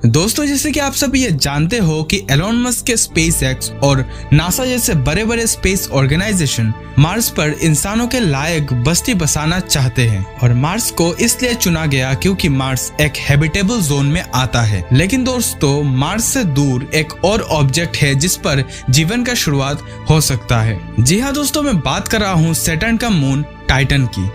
दोस्तों, जैसे कि आप सब ये जानते हो कि एलोन मस्क के स्पेसएक्स और नासा जैसे बड़े बड़े स्पेस ऑर्गेनाइजेशन मार्स पर इंसानों के लायक बस्ती बसाना चाहते हैं। और मार्स को इसलिए चुना गया क्योंकि मार्स एक हैबिटेबल जोन में आता है। लेकिन दोस्तों, मार्स से दूर एक और ऑब्जेक्ट है जिस पर जीवन का शुरुआत हो सकता है। जी हाँ दोस्तों, मैं बात कर रहा हूँ सैटर्न का मून टाइटन की।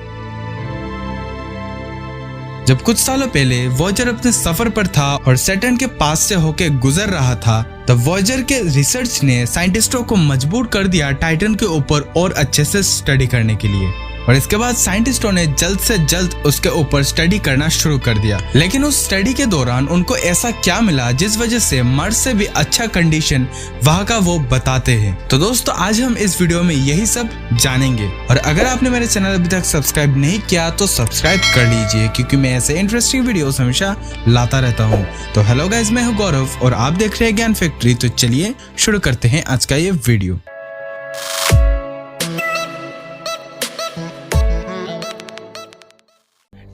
जब कुछ सालों पहले वॉयेजर अपने सफर पर था और सैटर्न के पास से होकर गुजर रहा था, तब वॉयेजर के रिसर्च ने साइंटिस्टों को मजबूर कर दिया टाइटन के ऊपर और अच्छे से स्टडी करने के लिए। और इसके बाद साइंटिस्टों ने जल्द से जल्द उसके ऊपर स्टडी करना शुरू कर दिया। लेकिन उस स्टडी के दौरान उनको ऐसा क्या मिला जिस वजह से मार्स से भी अच्छा कंडीशन वहाँ का वो बताते हैं। तो दोस्तों, आज हम इस वीडियो में यही सब जानेंगे। और अगर आपने मेरे चैनल अभी तक सब्सक्राइब नहीं किया तो सब्सक्राइब कर लीजिए, क्योंकि मैं ऐसे इंटरेस्टिंग वीडियोस हमेशा लाता रहता हूँ। तो हेलो गाइज, मैं हूँ गौरव और आप देख रहे हैं ज्ञान फैक्ट्री। तो चलिए शुरू करते हैं आज का ये वीडियो।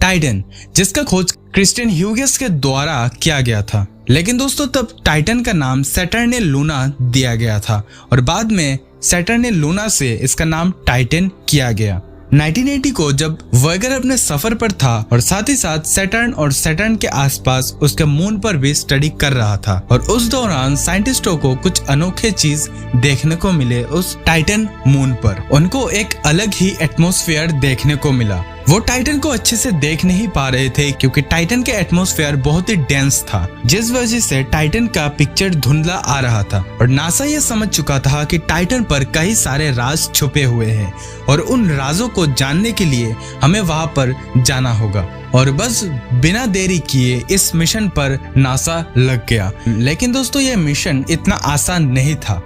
टाइटन, जिसका खोज क्रिस्टियन ह्यूगेस के द्वारा किया गया था। लेकिन दोस्तों, तब टाइटन का नाम सैटर्न लूना दिया गया था और बाद में सैटर्न लूना से इसका नाम टाइटन किया गया। 1980 को जब वॉयेजर अपने सफर पर था और साथ ही साथ सैटर्न और सैटर्न के आसपास उसके मून पर भी स्टडी कर रहा था, और उस दौरान साइंटिस्टों को कुछ अनोखे चीज देखने को मिले उस टाइटन मून पर। उनको एक अलग ही एटमॉस्फेयर देखने को मिला। वो टाइटन को अच्छे से देख नहीं पा रहे थे क्योंकि टाइटन के एटमॉस्फेयर बहुत ही डेंस था, जिस वजह से टाइटन का पिक्चर धुंधला आ रहा था। और नासा ये समझ चुका था कि टाइटन पर कई सारे राज छुपे हुए हैं और उन राजों को जानने के लिए हमें वहां पर जाना होगा। और बस बिना देरी किए इस मिशन पर नासा लग गया। लेकिन दोस्तों, ये मिशन इतना आसान नहीं था,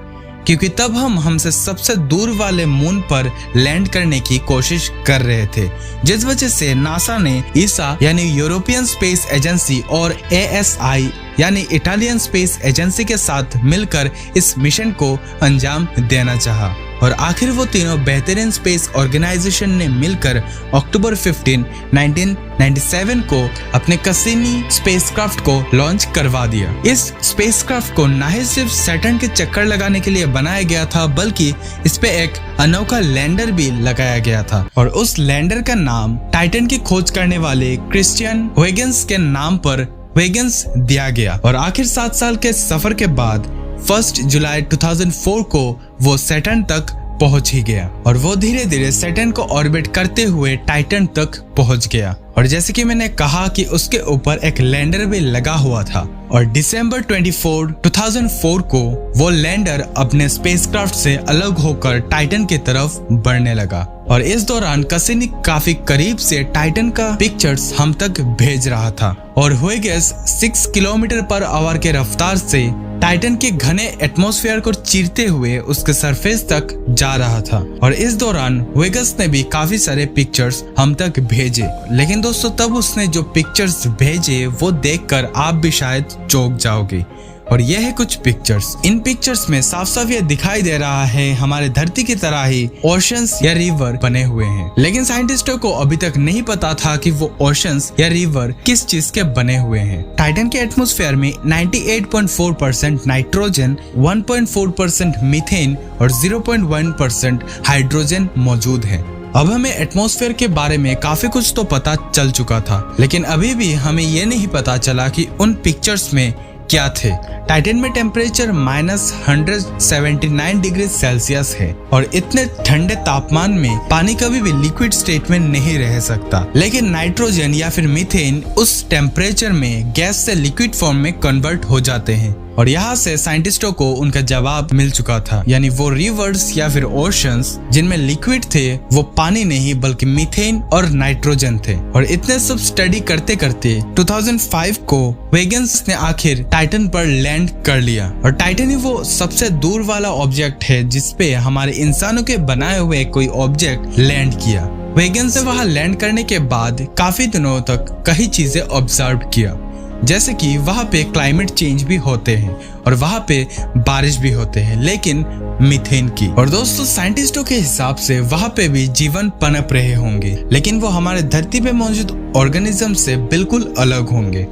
क्योंकि तब हम हमसे सबसे दूर वाले मून पर लैंड करने की कोशिश कर रहे थे, जिस वजह से नासा ने ईसा यानी यूरोपियन स्पेस एजेंसी और ASI यानी इटालियन स्पेस एजेंसी के साथ मिलकर इस मिशन को अंजाम देना चाहा। और आखिर वो तीनों बेहतरीन स्पेस ऑर्गेनाइजेशन ने मिलकर अक्टूबर 15, 1997 को अपने कैसिनी स्पेसक्राफ्ट को लॉन्च करवा दिया। इस स्पेसक्राफ्ट को ना ही सिर्फ सैटर्न के चक्कर लगाने के लिए बनाया गया था, बल्कि इस पे एक अनोखा लैंडर भी लगाया गया था। और उस लैंडर का नाम टाइटन की खोज करने वाले क्रिस्टियन ह्यूगेस के नाम पर ह्यूगेस दिया गया। और आखिर 7 साल के सफर के बाद 1 जुलाई 2004 को वो सैटर्न तक पहुंच ही गया और वो धीरे धीरे सैटर्न को ऑर्बिट करते हुए टाइटन तक पहुंच गया। और जैसे कि मैंने कहा कि उसके ऊपर एक लैंडर भी लगा हुआ था। और दिसंबर 24, 2004 को वो लैंडर अपने स्पेसक्राफ्ट से अलग होकर टाइटन की तरफ बढ़ने लगा। और इस दौरान कैसिनी काफी करीब से टाइटन का पिक्चर्स हम तक भेज रहा था और ह्यूगेस 6 किलोमीटर पर आवर के रफ्तार से टाइटन के घने एटमॉस्फेयर को चीरते हुए उसके सरफेस तक जा रहा था। और इस दौरान ह्यूगेस ने भी काफी सारे पिक्चर्स हम तक भेजे। लेकिन दोस्तों, तब उसने जो पिक्चर्स भेजे वो देखकर आप भी शायद चौंक जाओगे। और यह है कुछ पिक्चर्स। इन पिक्चर्स में साफ साफ ये दिखाई दे रहा है हमारे धरती की तरह ही ओशंस या रिवर बने हुए हैं। लेकिन साइंटिस्टों को अभी तक नहीं पता था कि वो ओशंस या रिवर किस चीज के बने हुए हैं। टाइटन के एटमॉस्फेयर में 98.4% नाइट्रोजन, 1.4% मीथेन और 0.1% हाइड्रोजन मौजूद है। अब हमें एटमॉस्फेयर के बारे में काफी कुछ तो पता चल चुका था, लेकिन अभी भी हमें ये नहीं पता चला कि उन पिक्चर्स में क्या थे। टाइटन में टेम्परेचर -179 डिग्री सेल्सियस है और इतने ठंडे तापमान में पानी कभी भी लिक्विड स्टेट में नहीं रह सकता। लेकिन नाइट्रोजन या फिर मीथेन उस टेम्परेचर में गैस से लिक्विड फॉर्म में कन्वर्ट हो जाते हैं। और यहाँ से साइंटिस्टों को उनका जवाब मिल चुका था, यानी वो रिवर्स या फिर ओशंस जिनमें लिक्विड थे वो पानी नहीं बल्कि मीथेन और नाइट्रोजन थे। और इतने सब स्टडी करते करते 2005 को ह्यूगेस ने आखिर टाइटन पर लैंड कर लिया। और टाइटन ही वो सबसे दूर वाला ऑब्जेक्ट है जिसपे हमारे इंसानों के बनाए हुए कोई ऑब्जेक्ट लैंड किया। ह्यूगेस ने वहां लैंड करने के बाद काफी दिनों तक कई चीजें ऑब्जर्व किया, जैसे कि वहाँ पे क्लाइमेट चेंज भी होते हैं और वहाँ पे बारिश भी होते हैं, लेकिन मीथेन की। और दोस्तों, साइंटिस्टों के हिसाब से वहाँ पे भी जीवन पनप रहे होंगे, लेकिन वो हमारे धरती पे मौजूद ऑर्गेनिज्म से बिल्कुल अलग होंगे।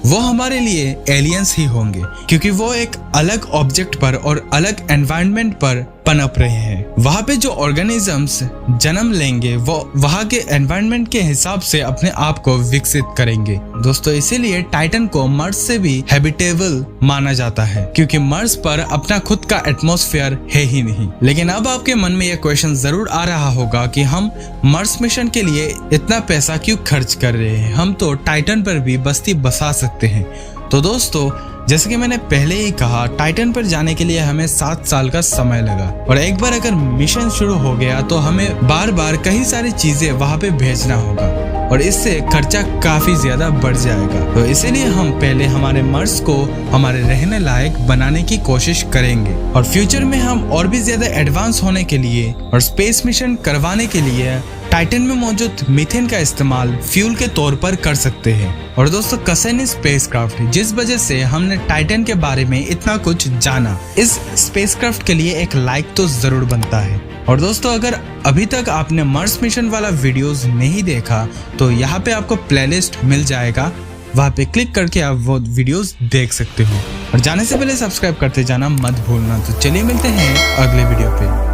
वो हमारे लिए एलियंस ही होंगे, क्योंकि वो एक अलग ऑब्जेक्ट पर और अलग एनवायरनमेंट पर पनप रहे हैं। वहाँ पे जो ऑर्गेनिजम्स जन्म लेंगे वो वहाँ के एनवायरनमेंट के हिसाब से अपने आप को विकसित करेंगे। दोस्तों इसीलिए टाइटन को मार्स से भी हैबिटेबल माना जाता है, क्योंकि मार्स पर अपना खुद का एटमॉस्फेयर है ही नहीं। लेकिन अब आपके मन में यह क्वेश्चन जरूर आ रहा होगा कि हम मार्स मिशन के लिए इतना पैसा क्यों खर्च कर रहे हैं, हम तो टाइटन पर भी बस्ती बसा सकते हैं। तो दोस्तों जैसे कि मैंने पहले ही कहा, टाइटन पर जाने के लिए हमें 7 साल का समय लगा, और एक बार अगर मिशन शुरू हो गया तो हमें बार बार कई सारी चीजें वहां पे भेजना होगा, और इससे खर्चा काफी ज्यादा बढ़ जाएगा। तो इसीलिए हम पहले हमारे मार्स को हमारे रहने लायक बनाने की कोशिश करेंगे, और फ्यूचर में हम और भी ज्यादा एडवांस होने के लिए और स्पेस मिशन करवाने के लिए टाइटन में मौजूद मीथेन का इस्तेमाल फ्यूल के तौर पर कर सकते हैं। और दोस्तों कैसिनी स्पेसक्राफ्ट, जिस वजह से हमने टाइटन के बारे में इतना कुछ जाना, इस स्पेसक्राफ्ट के लिए एक लाइक तो जरूर बनता है। और दोस्तों अगर अभी तक आपने मार्स मिशन वाला वीडियोस नहीं देखा तो यहाँ पे आपको प्लेलिस्ट मिल जाएगा, वहाँ पे क्लिक करके आप वो वीडियोस देख सकते हो। और जाने से पहले सब्सक्राइब करते जाना मत भूलना। तो चलिए मिलते हैं अगले वीडियो पे।